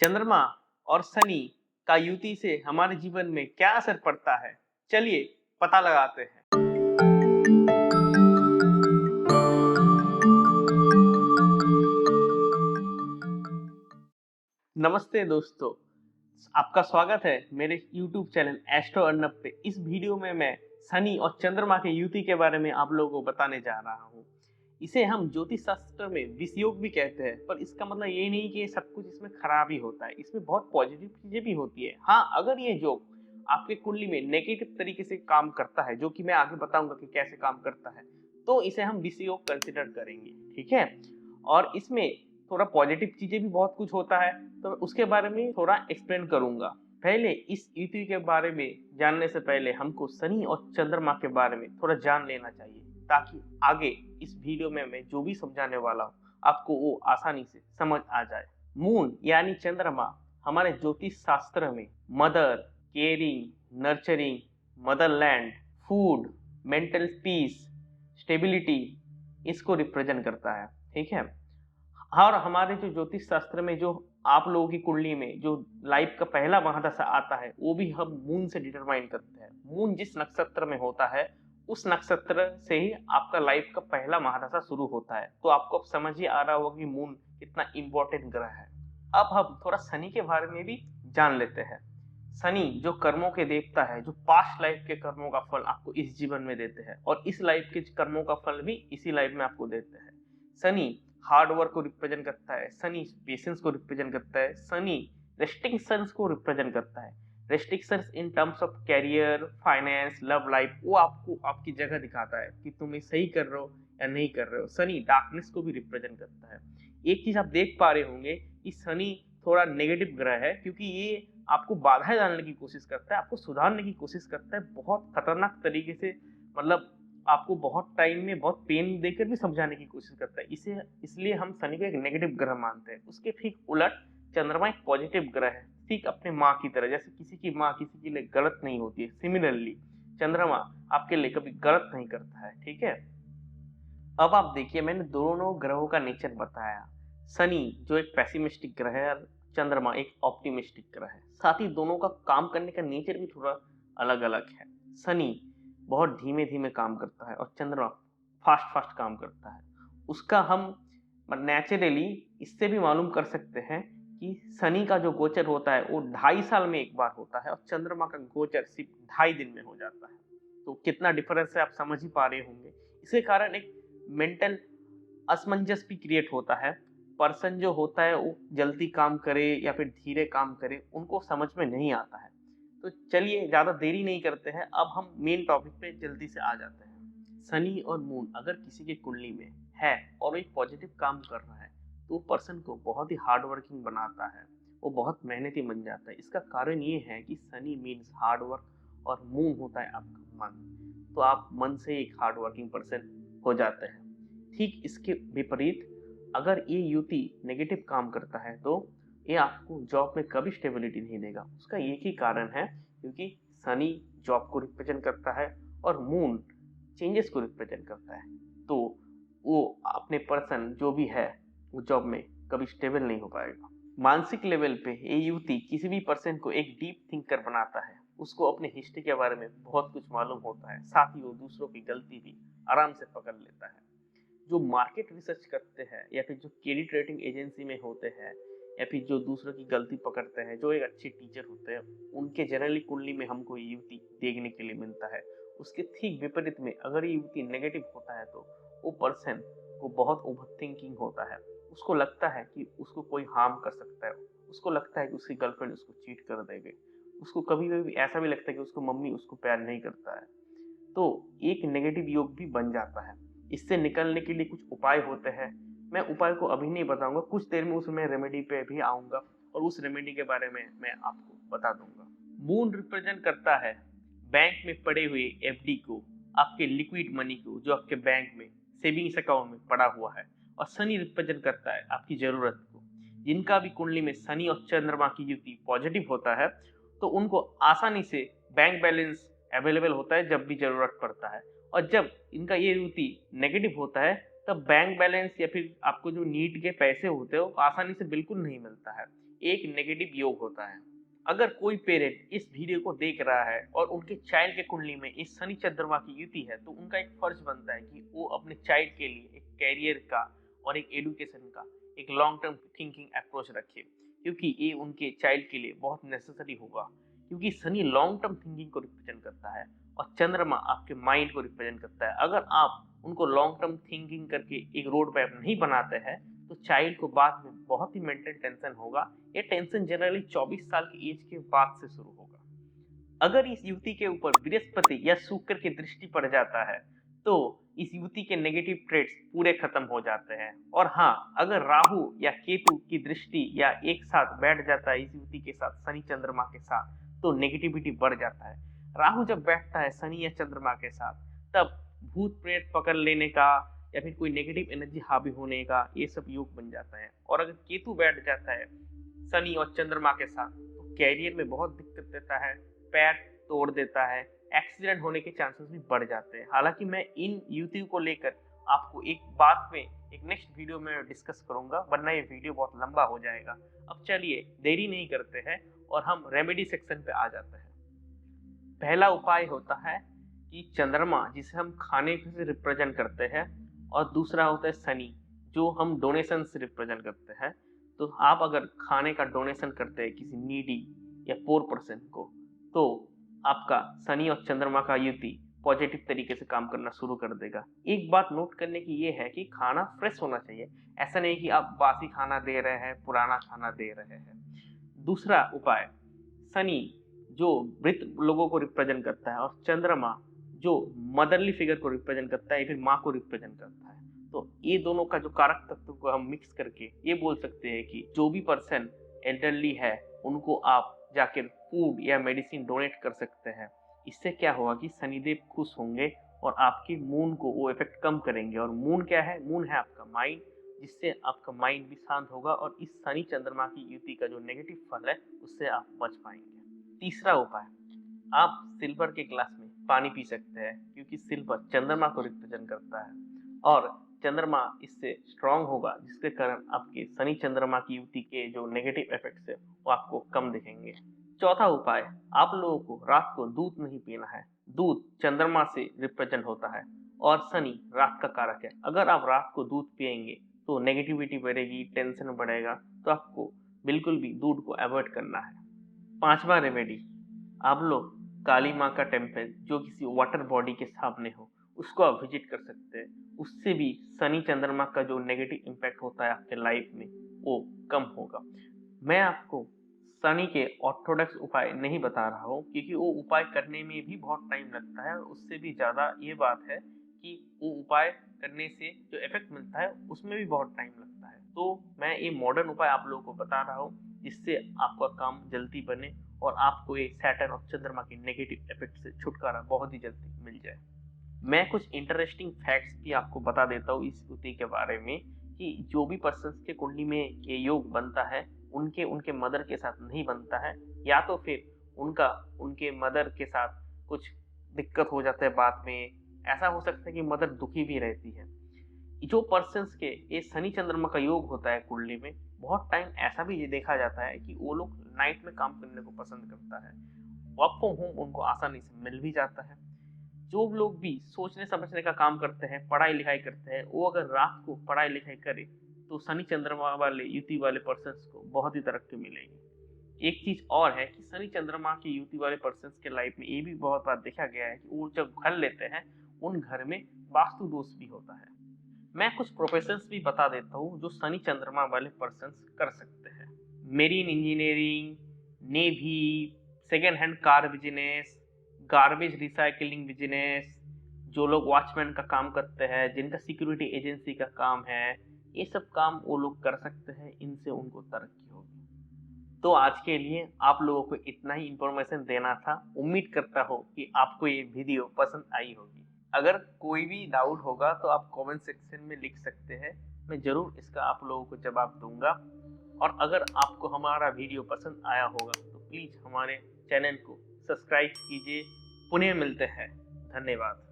चंद्रमा और शनि का युति से हमारे जीवन में क्या असर पड़ता है, चलिए पता लगाते हैं। नमस्ते दोस्तों, आपका स्वागत है मेरे YouTube चैनल एस्ट्रो अर्नब पे। इस वीडियो में मैं शनि और चंद्रमा के युति के बारे में आप लोगों को बताने जा रहा हूँ। इसे हम ज्योतिष शास्त्र में विषयोग भी कहते हैं, पर इसका मतलब ये नहीं कि सब कुछ इसमें खराब ही होता है। इसमें बहुत पॉजिटिव चीजें भी होती है। हाँ, अगर ये योग आपके कुंडली में नेगेटिव तरीके से काम करता है, जो कि मैं आगे बताऊंगा कि कैसे काम करता है, तो इसे हम विषयोग कंसिडर करेंगे, ठीक है। और इसमें थोड़ा पॉजिटिव चीजें भी बहुत कुछ होता है, तो उसके बारे में थोड़ा एक्सप्लेन करूंगा। पहले इस युति के बारे में जानने से पहले हमको शनि और चंद्रमा के बारे में थोड़ा जान लेना चाहिए, ताकि आगे इस वीडियो में मैं जो भी समझाने वाला हूँ आपको वो आसानी से समझ आ जाए। मून यानी चंद्रमा हमारे ज्योतिष शास्त्र में mother, caring, nurturing, Motherland, food, mental peace, stability, इसको रिप्रेजेंट करता है, ठीक है। और हमारे जो ज्योतिष शास्त्र में जो आप लोगों की कुंडली में जो लाइफ का पहला महादशा आता है, वो भी हम मून से डिटरमाइन करते हैं। मून जिस नक्षत्र में होता है, उस नक्षत्र से ही आपका लाइफ का पहला महादशा शुरू होता है। तो आपको अब समझ ही आ रहा होगा कि मून कितना इंपॉर्टेंट ग्रह है। अब हम थोड़ा शनि के बारे में भी जान लेते हैं। शनि जो कर्मों के देवता है, जो पास्ट लाइफ के कर्मों का फल आपको इस जीवन में देते हैं, और इस लाइफ के कर्मों का फल भी इसी लाइफ में आपको देते हैं। शनि हार्ड वर्क को रिप्रेजेंट करता है, शनि पेशेंस को रिप्रेजेंट करता है, शनि रेस्ट्रिक्शंस को रिप्रेजेंट करता है। Restrictions in terms of career, finance, love life, वो आपको आपकी जगह दिखाता है कि तुम सही कर रहे हो या नहीं कर रहे हो। शनि डार्कनेस को भी रिप्रेजेंट करता है। एक चीज आप देख पा रहे होंगे कि शनि थोड़ा नेगेटिव ग्रह है, क्योंकि ये आपको बाधाएं डालने की कोशिश करता है, आपको सुधारने की कोशिश करता है बहुत खतरनाक तरीके से। मतलब आपको बहुत टाइम में बहुत पेन देकर भी समझाने की कोशिश करता है। इसे इसलिए हम शनि को एक नेगेटिव ग्रह मानते हैं। उसके ठीक उलट चंद्रमा एक पॉजिटिव ग्रह है, ठीक अपने माँ की तरह। जैसे किसी की माँ किसी के लिए गलत नहीं होती है, सिमिलरली चंद्रमा आपके लिए कभी गलत नहीं करता है, ठीक है। अब आप देखिए, मैंने दोनों ग्रहों का नेचर बताया। शनि जो एक पैसिमिस्टिक ग्रह है और चंद्रमा एक ऑप्टिमिस्टिक ग्रह है। साथ ही दोनों का काम करने का नेचर भी थोड़ा अलग अलग है। शनि बहुत धीमे धीमे काम करता है और चंद्रमा फास्ट फास्ट काम करता है। उसका हम नेचुरली इससे भी मालूम कर सकते हैं कि शनि का जो गोचर होता है वो 2.5 साल में एक बार होता है, और चंद्रमा का गोचर सिर्फ 2.5 दिन में हो जाता है। तो कितना डिफरेंस है आप समझ ही पा रहे होंगे। इसके कारण एक मेंटल असमंजस भी क्रिएट होता है। पर्सन जो होता है वो जल्दी काम करे या फिर धीरे काम करे, उनको समझ में नहीं आता है। तो चलिए ज्यादा देरी नहीं करते हैं, अब हम मेन टॉपिक पे जल्दी से आ जाते हैं। शनि और मून अगर किसी की कुंडली में है और वो एक पॉजिटिव काम कर रहा है, तो वो पर्सन को बहुत ही हार्ड वर्किंग बनाता है, वो बहुत मेहनती बन जाता है। इसका कारण ये है कि शनि मीन्स हार्ड वर्क और मून होता है आपका मन। तो आप मन से एक हार्ड वर्किंग पर्सन हो जाते हैं। ठीक इसके विपरीत अगर ये युति नेगेटिव काम करता है, तो ये आपको जॉब में कभी स्टेबिलिटी नहीं देगा। उसका एक ही कारण है, क्योंकि शनि जॉब को रिप्रेजेंट करता है और मून चेंजेस को रिप्रेजेंट करता है। तो वो अपने पर्सन जो भी है वो जॉब में कभी स्टेबल नहीं हो पाएगा। मानसिक लेवल पे ये युति किसी भी पर्सन को एक डीप थिंकर बनाता है। उसको अपने हिस्ट्री के बारे में बहुत कुछ मालूम होता है, साथ ही वो दूसरों की गलती भी आराम से पकड़ लेता है। जो मार्केट रिसर्च करते हैं या फिर जो क्रेडिट रेटिंग एजेंसी में होते हैं या फिर जो दूसरों की गलती पकड़ते हैं, जो एक अच्छे टीचर होते हैं, उनके जनरली कुंडली में हमको ये युति देखने के लिए मिलता है। उसके ठीक विपरीत में अगर ये युति नेगेटिव होता है, तो वो पर्सन को बहुत ओवर थिंकिंग होता है। उसको लगता है कि उसको कोई हार्म कर सकता है, उसको लगता है कि उसकी गर्लफ्रेंड उसको चीट कर देगी, उसको कभी कभी ऐसा भी लगता है कि उसको मम्मी उसको प्यार नहीं करता है। तो एक नेगेटिव योग भी बन जाता है। इससे निकलने के लिए कुछ उपाय होते हैं। मैं उपाय को अभी नहीं बताऊंगा, कुछ देर में उसमें रेमेडी पे भी आऊंगा और उस रेमेडी के बारे में मैं आपको बता दूंगा। मून रिप्रेजेंट करता है बैंक में पड़े हुए एफडी को, आपके लिक्विड मनी को जो आपके बैंक में सेविंग्स अकाउंट में पड़ा हुआ है। और शनि रिप्रेजेंट करता है आपकी जरूरत को। जिनका भी कुंडली में शनि और चंद्रमा की युति पॉजिटिव होता है, तो उनको आसानी से बैंक बैलेंस अवेलेबल होता है जब भी जरूरत पड़ता है। और जब इनका ये युति नेगेटिव होता है, तब बैंक बैलेंस या फिर आपको जो नीड के पैसे होते हैं वो आसानी से बिल्कुल नहीं मिलता है। एक नेगेटिव योग होता है। अगर कोई पेरेंट इस वीडियो को देख रहा है और उनके चाइल्ड के कुंडली में इस शनि चंद्रमा की युति है, तो उनका एक फर्ज बनता है कि वो अपने चाइल्ड के लिए एक कैरियर का और एक एजुकेशन का एक लॉन्ग टर्म थिंकिंग अप्रोच रखे, क्योंकि ये उनके चाइल्ड के लिए बहुत नेसेसरी होगा। क्योंकि शनि लॉन्ग टर्म थिंकिंग को रिप्रेजेंट करता है और चंद्रमा आपके माइंड को रिप्रेजेंट करता है। अगर आप उनको लॉन्ग टर्म थिंकिंग करके एक रोड मैप नहीं बनाते हैं, तो चाइल्ड को बाद में बहुत ही मेंटल टेंशन होगा। ये टेंशन जनरली 24 साल की एज के बाद से शुरू होगा। अगर इस युवती के ऊपर बृहस्पति या शुक्र की दृष्टि पड़ जाता है, तो इस युवती के नेगेटिव ट्रेट्स पूरे खत्म हो जाते हैं। और हाँ, अगर राहु या केतु की दृष्टि या एक साथ बैठ जाता है इस युवती के साथ शनि चंद्रमा के साथ, तो नेगेटिविटी बढ़ जाता है। राहु जब बैठता है शनि या चंद्रमा के साथ, तब भूत प्रेत पकड़ लेने का या फिर कोई नेगेटिव एनर्जी हावी होने का ये सब योग बन जाता है। और अगर केतु बैठ जाता है शनि और चंद्रमा के साथ, तो कैरियर में बहुत दिक्कत देता है, पैर तोड़ देता है, एक्सीडेंट होने के चांसेस भी बढ़ जाते हैं। हालांकि मैं इन युतियों को लेकर आपको एक बात में एक नेक्स्ट वीडियो में डिस्कस करूंगा, वरना ये वीडियो बहुत लंबा हो जाएगा। अब चलिए देरी नहीं करते हैं और हम रेमेडी सेक्शन पे आ जाते हैं। पहला उपाय होता है कि चंद्रमा, जिसे हम खाने से रिप्रेजेंट करते हैं, और दूसरा होता है शनि, जो हम डोनेशन से रिप्रेजेंट करते हैं। तो आप अगर खाने का डोनेशन करते हैं किसी नीडी या पोर पर्सन को, तो आपका शनि और चंद्रमा का युति पॉजिटिव तरीके से काम करना शुरू कर देगा। एक बात नोट करने की ये है कि खाना फ्रेश होना चाहिए। ऐसा नहीं कि आप बासी खाना दे रहे हैं, पुराना खाना दे रहे हैं। दूसरा उपाय, शनि जो मृत लोगों को रिप्रेजेंट करता है और चंद्रमा जो मदरली फिगर को रिप्रेजेंट करता है या फिर माँ को रिप्रेजेंट करता है, तो ये दोनों का जो कारक तत्व को हम मिक्स करके ये बोल सकते हैं कि जो भी पर्सन एल्डरली है उनको आप जाकर फूड या मेडिसिन डोनेट कर सकते हैं। इससे क्या होगा कि शनिदेव खुश होंगे और आपके मून को वो इफेक्ट कम करेंगे। और मून क्या है? मून है आपका माइंड, जिससे आपका माइंड भी शांत होगा और इस शनि चंद्रमा की युति का जो नेगेटिव फल है उससे आप बच पाएंगे। तीसरा उपाय, आप सिल्वर के ग्लास में पानी पी सकते हैं, क्योंकि सिल्वर चंद्रमा को रिप्रेजेंट करता है और चंद्रमा इससे स्ट्रांग होगा, जिसके कारण आपके शनि चंद्रमा की युति के जो नेगेटिव इफेक्ट्स है वो आपको कम दिखेंगे। चौथा उपाय, आप लोगों को रात को दूध नहीं पीना है। दूध चंद्रमा से रिप्रेजेंट होता है और शनि रात का कारक है। अगर आप रात को दूध पिएंगे तो नेगेटिविटी बढ़ेगी, टेंशन बढ़ेगा, तो आपको बिल्कुल भी दूध को अवॉइड करना है। पांचवा रेमेडी, आप लोग काली माँ का टेम्पल जो किसी वाटर बॉडी के सामने हो उसको आप विजिट कर सकते हैं। उससे भी शनि चंद्रमा का जो नेगेटिव इम्पैक्ट होता है आपके लाइफ में वो कम होगा। मैं आपको शनि के ऑर्थोडॉक्स उपाय नहीं बता रहा हूँ, क्योंकि वो उपाय करने में भी बहुत टाइम लगता है। उससे भी ज़्यादा ये बात है कि वो उपाय करने से जो इफेक्ट मिलता है उसमें भी बहुत टाइम लगता है। तो मैं ये मॉडर्न उपाय आप लोगों को बता रहा हूँ, जिससे आपका काम जल्दी बने और आपको ये सैटर्न और चंद्रमा के नेगेटिव इफेक्ट से छुटकारा बहुत ही जल्दी मिल जाए। मैं कुछ इंटरेस्टिंग फैक्ट्स भी आपको बता देता हूँ इस युति के बारे में, कि जो भी पर्सन के कुंडली में ये योग बनता है उनके मदर के साथ नहीं बनता है, या तो फिर उनके मदर के साथ कुछ दिक्कत हो जाता है बाद में। ऐसा हो सकता है कि मदर दुखी भी रहती है। जो पर्सन्स के ये शनि चंद्रमा का योग होता है कुंडली में, बहुत टाइम ऐसा भी देखा जाता है कि वो लोग नाइट में काम करने को पसंद करता है। वर्क फ्रॉम होम उनको आसानी से मिल भी जाता है। जो लोग भी सोचने समझने का काम करते हैं, पढ़ाई लिखाई करते हैं, वो अगर रात को पढ़ाई लिखाई करे तो शनि चंद्रमा वाले युति वाले पर्सन्स को बहुत ही तरक्की मिलेगी। एक चीज और है कि शनि चंद्रमा की युति वाले पर्सन्स के लाइफ में ये भी बहुत बार देखा गया है कि वो जब घर लेते हैं उन घर में वास्तु दोष भी होता है। मैं कुछ प्रोफेशंस भी बता देता हूँ जो शनि चंद्रमा वाले पर्सन्स कर सकते हैं। Marine engineering, navy, second hand car business, garbage recycling business, जो लोग वॉचमैन का काम करते हैं, जिनका सिक्योरिटी एजेंसी का काम है, ये सब काम वो लोग कर सकते हैं। इनसे उनको तरक्की होगी। तो आज के लिए आप लोगों को इतना ही इंफॉर्मेशन देना था। उम्मीद करता हूँ कि आपको ये वीडियो पसंद आई होगी। अगर कोई भी डाउट होगा तो आप कमेंट सेक्शन में लिख सकते हैं, मैं जरूर इसका आप लोगों को जवाब दूंगा। और अगर आपको हमारा वीडियो पसंद आया होगा तो प्लीज़ हमारे चैनल को सब्सक्राइब कीजिए। पुनः मिलते हैं। धन्यवाद।